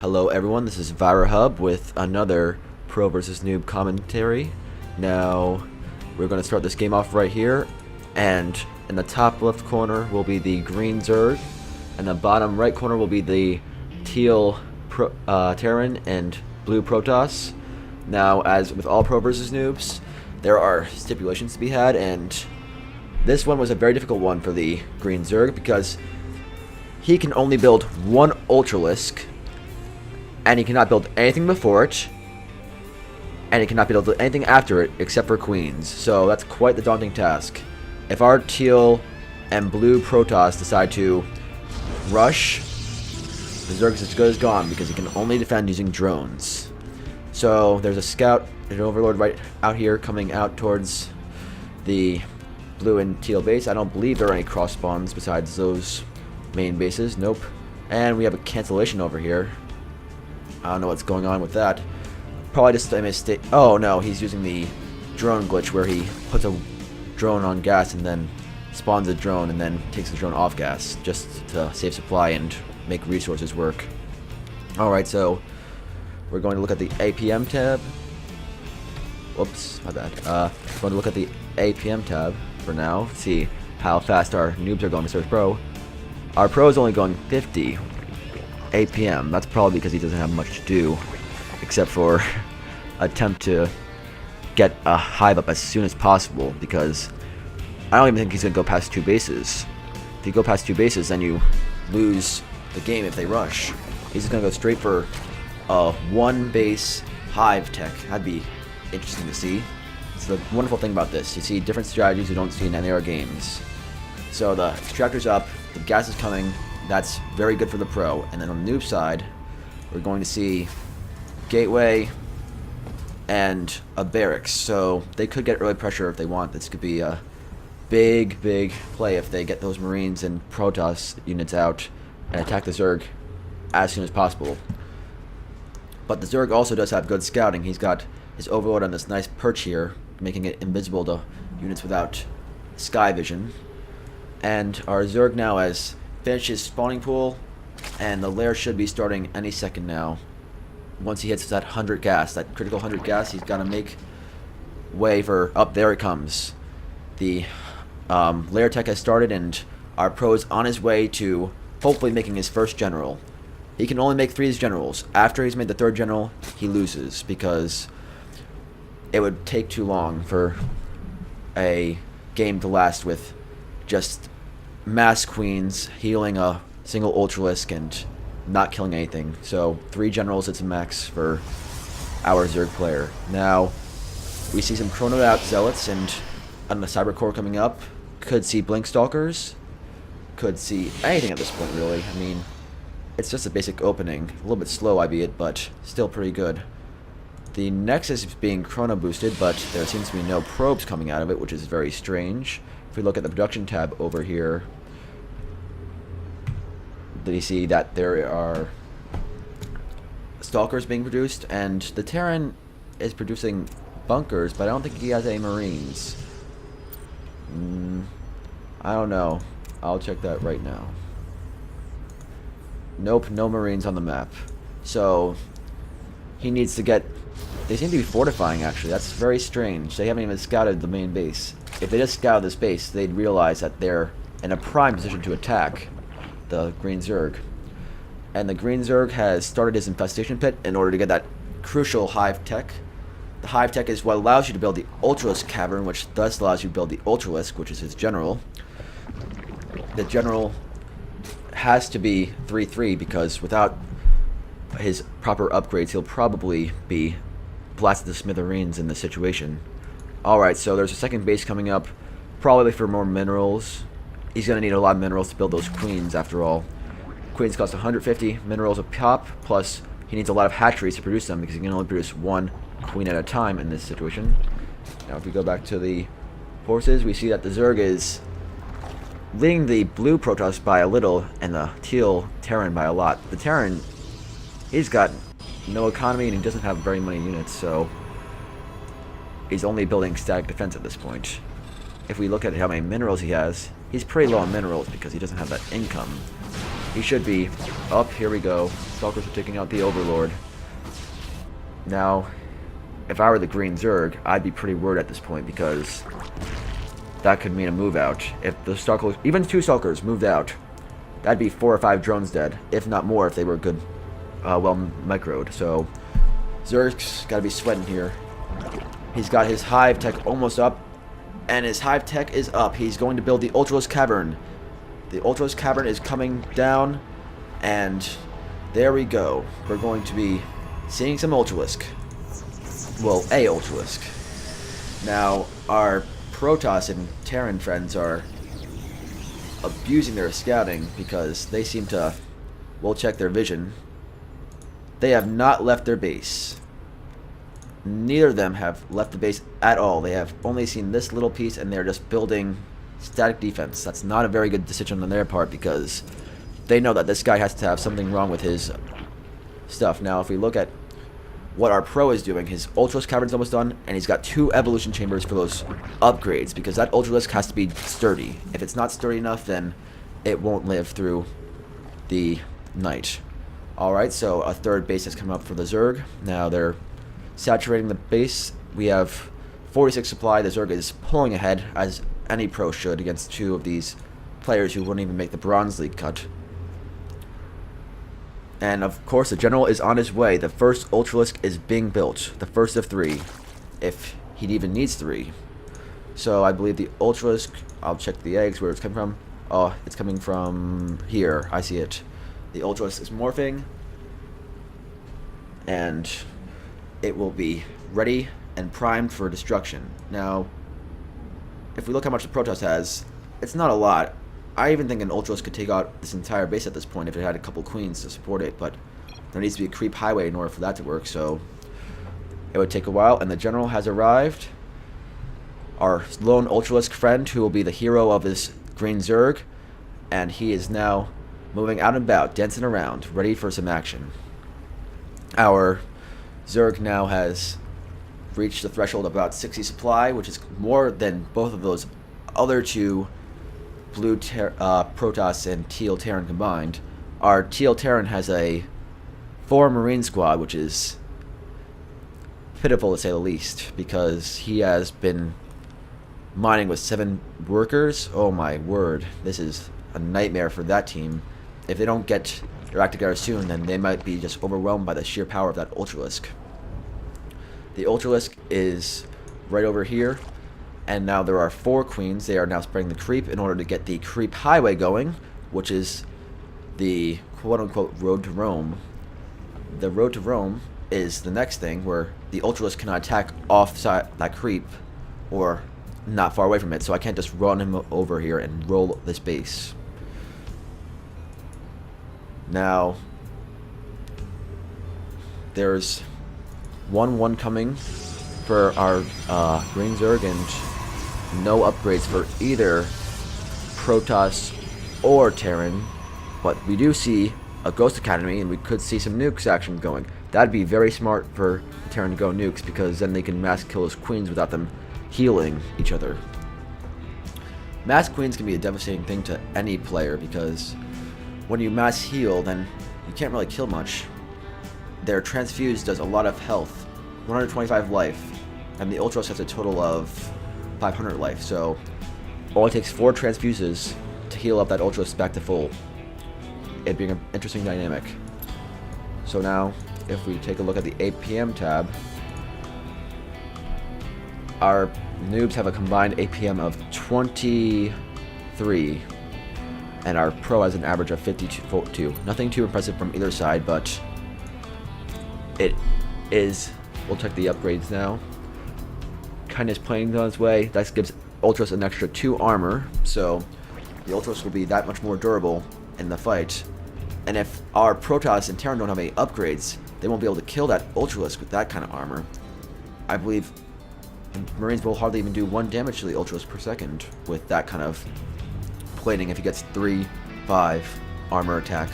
Hello everyone, this is ViraHub with another Pro vs Noob commentary. Now, we're going to start this game off right here, and in the top left corner will be the green Zerg, and the bottom right corner will be the teal Terran and blue Protoss. Now, as with all Pro vs Noobs, there are stipulations to be had, and this one was a very difficult one for the green Zerg because he can only build one Ultralisk, and he cannot build anything before it, and he cannot build anything after it except for queens. So that's quite the daunting task. If our teal and blue Protoss decide to rush, the Zerg is as good as gone because he can only defend using drones. So there's a scout, an overlord right out here coming out towards the blue and teal base. I don't believe there are any cross spawns besides those main bases. Nope. And we have a cancellation over here. I don't know what's going on with that. Probably just a mistake. Oh no, he's using the drone glitch where he puts a drone on gas and then spawns a drone and then takes the drone off gas just to save supply and make resources work. Alright, so we're going to look at the APM tab. Whoops, my bad. We're going to look at the APM tab for now. See how fast our noobs are going to serve pro. Our pro is only going 50 APM. That's probably because he doesn't have much to do except for attempt to get a hive up as soon as possible, because I don't even think he's going to go past 2 bases. If you go past 2 bases, then you lose the game if they rush. He's just going to go straight for a 1 base hive tech. That'd be interesting to see. It's the wonderful thing about this. You see different strategies you don't see in any other games. So the extractor's up, the gas is coming. That's very good for the pro. And then on the noob side, we're going to see gateway and a barracks. So they could get early pressure if they want. This could be a big play if they get those Marines and Protoss units out and attack the Zerg as soon as possible. But the Zerg also does have good scouting. He's got his overlord on this nice perch here, making it invisible to units without sky vision. And our Zerg now has finished his spawning pool, and the lair should be starting any second now. Once he hits that 100 gas, that critical 100 gas, he's got to make way for... Up there it comes. The lair tech has started, and our pro is on his way to hopefully making his first general. He can only make 3 generals. After he's made the 3rd general, he loses, because it would take too long for a game to last with just mass queens healing a single Ultralisk and not killing anything. So 3 generals, it's a max for our Zerg player. Now we see some chronoed out zealots and on the cyber core coming up. Could see blink stalkers. Could see anything at this point, really. I mean, it's just a basic opening. A little bit slow, albeit, but still pretty good. The Nexus is being chrono boosted, but there seems to be no probes coming out of it, which is very strange. If we look at the production tab over here, you see that there are stalkers being produced, and the Terran is producing bunkers, but I don't think he has any Marines. I don't know. I'll check that right now. Nope, no Marines on the map. So he needs to get... They seem to be fortifying, actually. That's very strange. They haven't even scouted the main base. If they just scouted this base, they'd realize that they're in a prime position to attack the green Zerg. And the green Zerg has started his infestation pit in order to get that crucial hive tech. The hive tech is what allows you to build the Ultralisk cavern, which thus allows you to build the Ultralisk, which is his general. The general has to be 3-3 because without his proper upgrades, he'll probably be blasted to smithereens in this situation. Alright, so there's a second base coming up, probably for more minerals. He's going to need a lot of minerals to build those queens, after all. Queens cost 150 minerals a pop, plus he needs a lot of hatcheries to produce them because he can only produce 1 queen at a time in this situation. Now if we go back to the forces, we see that the Zerg is leading the blue Protoss by a little and the teal Terran by a lot. The Terran, he's got no economy and he doesn't have very many units, so he's only building static defense at this point. If we look at how many minerals he has, he's pretty low on minerals because he doesn't have that income. He should be up. Here we go. Stalkers are taking out the Overlord. Now, if I were the Green Zerg, I'd be pretty worried at this point because that could mean a move out. If the Stalkers, even 2 Stalkers moved out, that'd be 4 or 5 drones dead, if not more if they were good, well microed. So Zerg's got to be sweating here. He's got his Hive Tech almost up, and his Hive Tech is up. He's going to build the Ultralisk Cavern. The Ultralisk Cavern is coming down, and there we go. We're going to be seeing some Ultralisk. Well, a Ultralisk. Now, our Protoss and Terran friends are abusing their scouting because they seem to, we'll check their vision. They have not left their base. Neither of them have left the base at all. They have only seen this little piece and they're just building static defense. That's not a very good decision on their part because they know that this guy has to have something wrong with his stuff. Now, if we look at what our pro is doing, his Ultralisk Cavern's almost done, and he's got 2 evolution chambers for those upgrades because that Ultralisk has to be sturdy. If it's not sturdy enough, then it won't live through the night. Alright, so a 3rd base has come up for the Zerg. Now they're saturating the base. We have 46 supply. The Zerg is pulling ahead, as any pro should, against 2 of these players who wouldn't even make the Bronze League cut. And of course, the General is on his way. The first Ultralisk is being built. The first of 3, if he even needs 3. So I believe the Ultralisk, I'll check the eggs, where it's coming from. Oh, it's coming from here. I see it. The Ultralisk is morphing, and it will be ready and primed for destruction. Now, if we look how much the Protoss has, it's not a lot. I even think an Ultralisk could take out this entire base at this point if it had a couple queens to support it, but there needs to be a creep highway in order for that to work, so it would take a while. And the General has arrived. Our lone Ultralisk friend, who will be the hero of his Green Zerg, and he is now moving out and about, dancing around, ready for some action. Our Zerg now has reached the threshold of about 60 supply, which is more than both of those other 2 blue Protoss and teal Terran combined. Our teal Terran has a 4 Marine squad, which is pitiful to say the least, because he has been mining with 7 workers. Oh my word, this is a nightmare for that team. If they don't get their act together soon, then they might be just overwhelmed by the sheer power of that Ultralisk. The Ultralisk is right over here, and now there are 4 queens. They are now spreading the creep in order to get the creep highway going, which is the quote-unquote road to Rome. The road to Rome is the next thing, where the Ultralisk cannot attack off-side that creep, or not far away from it, so I can't just run him over here and roll this base. Now, there's 1-1 coming for our Green Zerg, and no upgrades for either Protoss or Terran, but we do see a Ghost Academy, and we could see some nukes action going. That'd be very smart for the Terran to go nukes, because then they can mass kill those queens without them healing each other. Mass queens can be a devastating thing to any player, because when you mass heal, then you can't really kill much. Their transfuse does a lot of health, 125 life, and the Ultros has a total of 500 life, so only takes 4 transfuses to heal up that Ultros back to full. It'd be an interesting dynamic. So now, if we take a look at the APM tab, our noobs have a combined APM of 23, and our pro has an average of 52. Nothing too impressive from either side, but it is. We'll check the upgrades now. Kindness playing on its way. That gives Ultros an extra 2 armor, so the Ultros will be that much more durable in the fight. And if our Protoss and Terran don't have any upgrades, they won't be able to kill that Ultralisk with that kind of armor. I believe Marines will hardly even do 1 damage to the Ultros per second with that kind of plating if he gets 3-5 armor attack.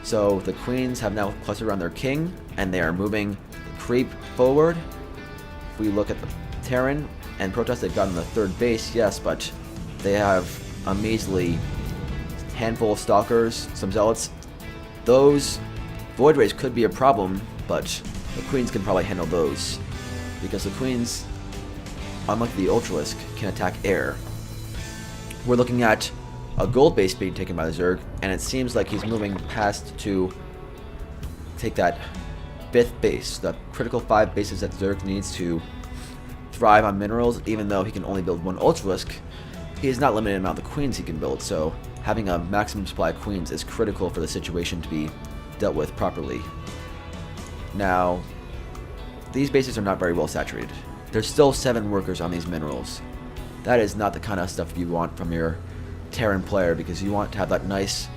So the queens have now clustered around their king, and they are moving the creep forward. If we look at the Terran and Protoss, they've gotten the 3rd base, yes, but they have a measly handful of stalkers, some zealots, those void rays could be a problem, but the queens can probably handle those. Because the queens, unlike the Ultralisk, can attack air. We're looking at a gold base being taken by the Zerg, and it seems like he's moving past to take that 5th base, the critical 5 bases that Zerg needs to thrive on minerals. Even though he can only build 1 Ultralisk, he is not limited in the amount of queens he can build, so having a maximum supply of queens is critical for the situation to be dealt with properly. Now, these bases are not very well saturated. There's still 7 workers on these minerals. That is not the kind of stuff you want from your Terran player, because you want to have that nice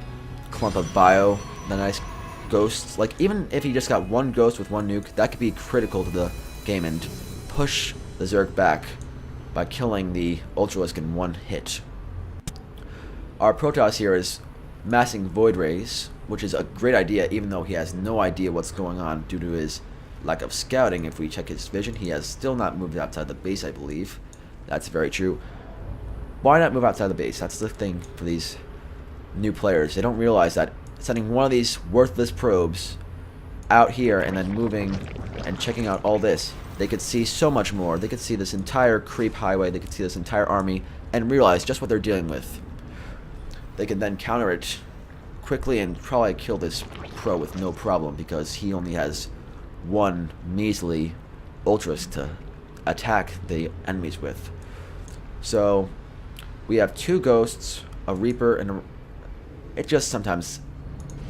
clump of bio, the nice ghosts. Like, even if you just got 1 ghost with 1 nuke, that could be critical to the game and push the Zerg back by killing the Ultralisk in 1 hit. Our Protoss here is massing Void Rays, which is a great idea, even though he has no idea what's going on due to his lack of scouting. If we check his vision, he has still not moved outside the base, I believe. That's very true. Why not move outside the base? That's the thing for these new players. They don't realize that sending one of these worthless probes out here and then moving and checking out all this, they could see so much more. They could see this entire creep highway, they could see this entire army, and realize just what they're dealing with. They could then counter it quickly and probably kill this pro with no problem, because he only has 1 measly Ultras to attack the enemies with. So we have 2 ghosts, a Reaper, and it just sometimes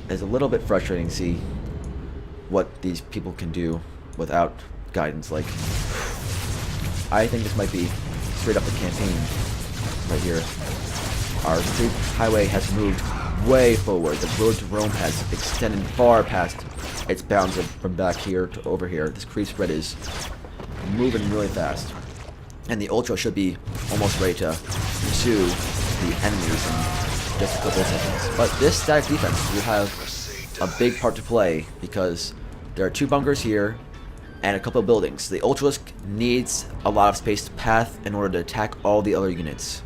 is a little bit frustrating to see what these people can do without guidance. Like, I think this might be straight up the campaign right here. Our creep highway has moved way forward. The road to Rome has extended far past its bounds from back here to over here. This creep spread is moving really fast, and the Ultra should be almost ready to pursue the enemies in just a couple of seconds. But this static defense will have a big part to play, because there are 2 bunkers here and a couple of buildings. The Ultralisk needs a lot of space to path in order to attack all the other units.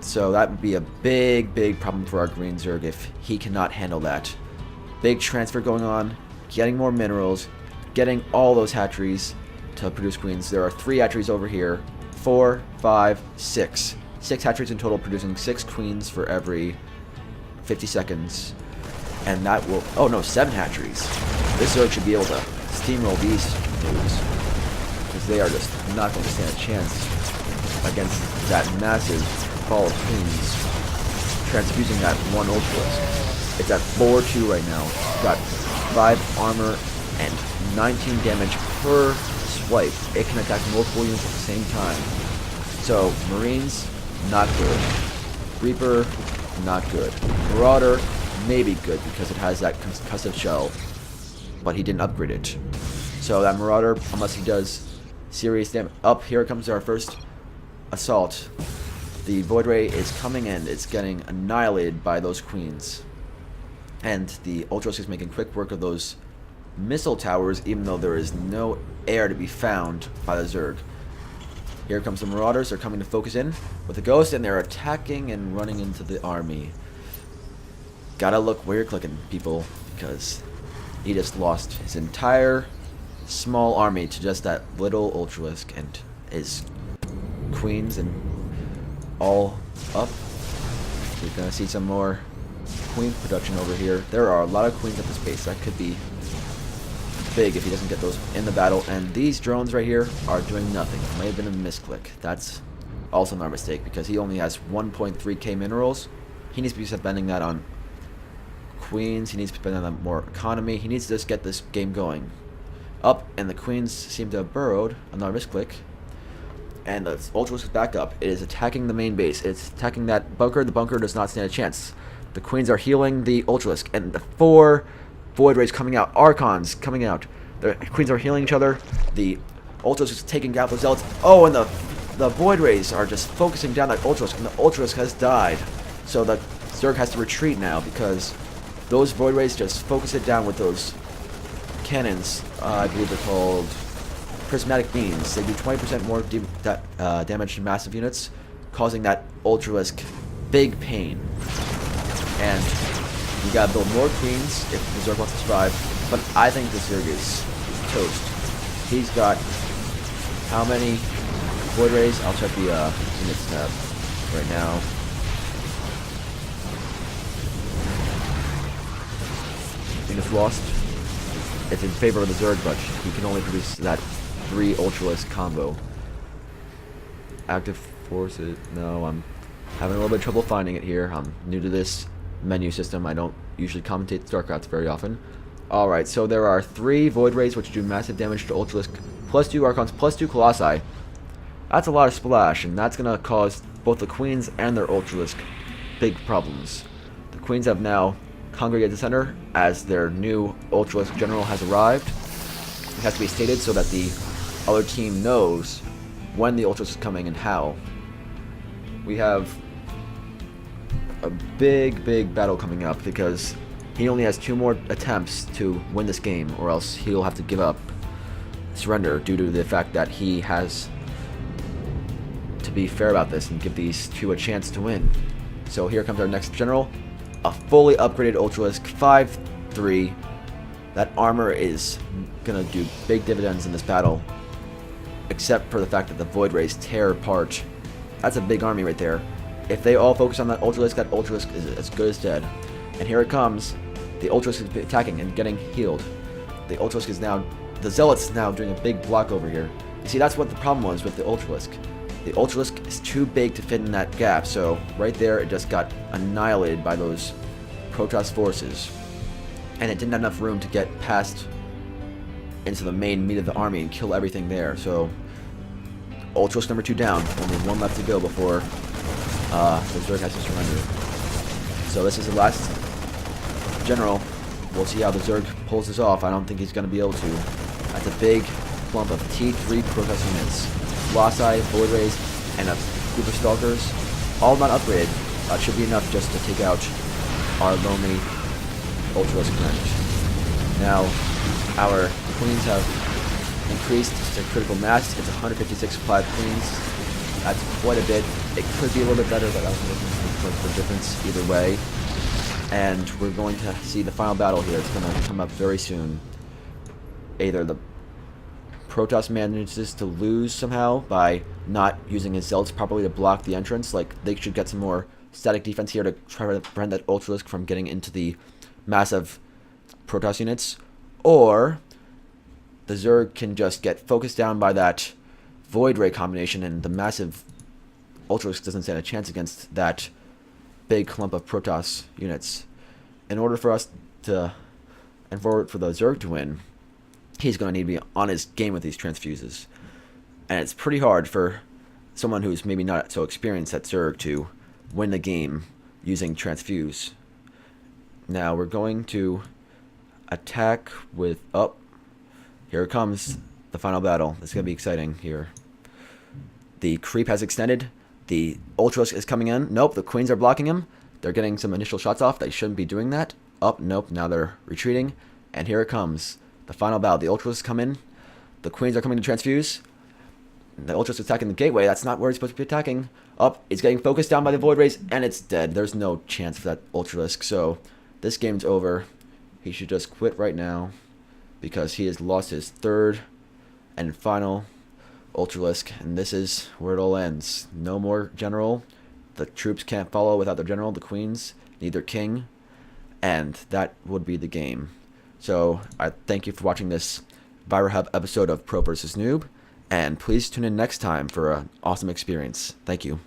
So that would be a big problem for our Green Zerg if he cannot handle that. Big transfer going on, getting more minerals, getting all those hatcheries to produce queens. There are 3 hatcheries over here, 4, 5, 6. 6 hatcheries in total, producing 6 queens for every 50 seconds. And that will, oh no, 7 hatcheries. This Zerg should be able to steamroll these dudes, because they are just not going to stand a chance against that massive fall of queens transfusing that 1 Ultralisk. It's at 4-2 right now. It's got 5 armor and 19 damage per swipe. It can attack multiple units at the same time. So, Marines, not good. Reaper, not good. Marauder, maybe good, because it has that concussive shell, but he didn't upgrade it. So that Marauder, unless he does serious damage. Up, here comes our first assault. The Void Ray is coming in. It's getting annihilated by those queens. And the Ultros is making quick work of those missile towers, even though there is no air to be found by the Zerg. Here comes the Marauders. They're coming to focus in with the Ghost, and they're attacking and running into the army. Gotta look where you're clicking, people, because he just lost his entire small army to just that little Ultralisk and his queens and all up. We're gonna see some more queen production over here. There are a lot of queens at this base. That could be big if he doesn't get those in the battle. And these drones right here are doing nothing. It may have been a misclick. That's also not a mistake, because he only has 1.3k minerals. He needs to be spending that on queens. He needs to be spending on more economy. He needs to just get this game going. Up, and the queens seem to have burrowed. Another misclick. And the Ultras is back up. It is attacking the main base. It's attacking that bunker. The bunker does not stand a chance. The queens are healing the Ultralisk, and the 4 Void Rays coming out. Archons coming out. The queens are healing each other. The Ultras is taking out the Zealots. Oh, and the Void Rays are just focusing down that Ultralisk, and the Ultralisk has died. So the Zerg has to retreat now, because those Void Rays just focus it down with those cannons. I believe they're called prismatic beams. They do 20% more damage to massive units, causing that Ultralisk big pain. And you gotta build more queens if the Zerg wants to survive. But I think the Zerg is toast. He's got how many void rays? I'll check the units tab right now. Units lost. It's in favor of the Zerg, but he can only produce that 3 Ultralisk combo. Active forces. No, I'm having a little bit of trouble finding it here. I'm new to this menu system. I don't usually commentate StarCraft very often. Alright, so there are 3 Void Rays which do massive damage to Ultralisk, plus 2 Archons, plus 2 Colossi. That's a lot of splash, and that's going to cause both the Queens and their Ultralisk big problems. The Queens have now congregated the center as their new Ultralisk general has arrived. It has to be stated so that the other team knows when the Ultralisk is coming and how. We have a big battle coming up because he only has 2 more attempts to win this game, or else he'll have to give up, surrender, due to the fact that he has to be fair about this and give these 2 a chance to win. So here comes our next general, a fully upgraded Ultralisk 5-3. That armor is gonna do big dividends in this battle, except for the fact that the Void Rays tear apart. That's a big army right there. If they all focus on that Ultralisk is as good as dead. And here it comes. The Ultralisk is attacking and getting healed. The Ultralisk is now, the Zealot's now doing a big block over here. You see, that's what the problem was with the Ultralisk. The Ultralisk is too big to fit in that gap, so right there it just got annihilated by those Protoss forces. And it didn't have enough room to get past into the main meat of the army and kill everything there. So Ultralisk number 2 down. Only 1 left to go before the Zerg has to surrender. So this is the last general. We'll see how the Zerg pulls this off. I don't think he's going to be able to. That's a big clump of T3 Protoss units. Colossi, Void Rays, and a group of Stalkers. All not upgraded. Should be enough just to take out our lonely Ultralisk friend. Now, our Queens have increased to critical mass. It's 156 5 Queens. That's quite a bit. It could be a little bit better, but I was looking for the difference either way. And we're going to see the final battle here. It's going to come up very soon. Either the Protoss manages to lose somehow by not using his Zealots properly to block the entrance. Like, they should get some more static defense here to try to prevent that Ultralisk from getting into the massive Protoss units. Or the Zerg can just get focused down by that Void Ray combination, and the massive Ultralisk doesn't stand a chance against that big clump of Protoss units. In order for us to, and for the Zerg to win, he's going to need to be on his game with these transfuses. And it's pretty hard for someone who's maybe not so experienced at Zerg to win the game using transfuse. Now we're going to attack with... Oh, here it comes. The final battle. It's going to be exciting here. The creep has extended. The Ultralisk is coming in. Nope, the Queens are blocking him. They're getting some initial shots off. They shouldn't be doing that. Oh, nope, now they're retreating. And here it comes. The final battle. The Ultralisk come in. The Queens are coming to transfuse. The Ultralisk is attacking the gateway. That's not where he's supposed to be attacking. Up, it's getting focused down by the Void Rays, and it's dead. There's no chance for that Ultralisk. So this game's over. He should just quit right now, because he has lost his 3rd and final Ultralisk, and this is where it all ends. No more general. The troops can't follow without their general. The Queens need their king, and that would be the game. So I thank you for watching this ViraHub episode of Pro vs. Noob, and please tune in next time for an awesome experience. Thank you.